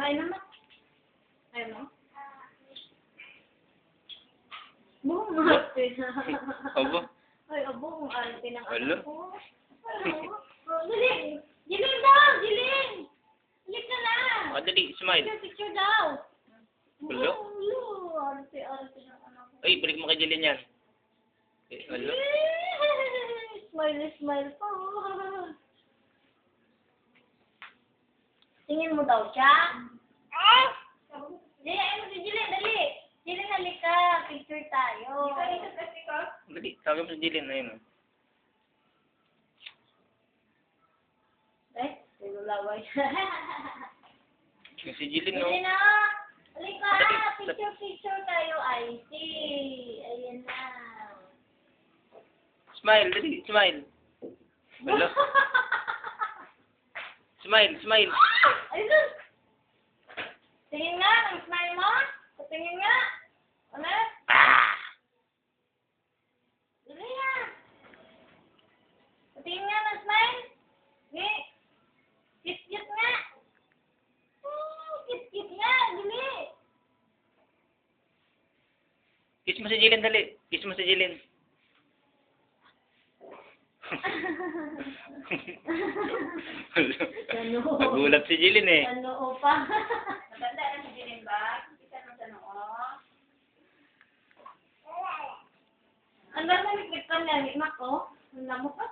Kain naman. Ayaw mo? Buong arte. Aba. Ay, buong arte ng Alo? anak ko. Jiling! Jiling daw! Jiling! Hilik ka na! Dali, smile. Picture daw! Alo? Arte ng anak ko. Ay, balik mo kay Jillian yan. Alo? Smile pa. Tingin mo daw siya? Dali, ano si Jillian? Dali! Jillian, halika. Picture tayo. Dali, sabi mo si Jillian na yun. Eh, tululaway. Yung si Jillian, no? Jillian na! Halika! Picture tayo, IC. Ayan na. Smile, dali, smile. Alo? Smile. Ayun! Tingin nga, ang smile mo. Tingin nga. Ano? Dali nga. Tingin nga ng smile. Dali. Kit-kit nga. Kit-kit nga. Dali. Kiss mo si Jillian, dali. Kiss mo si Jillian. Nagulat si Jillian eh. Sa noo pa. Maganda na si Jillian ba? Kita mo sa noo. Ang ganda ni Kitan na. Nako. Ang lamok pa.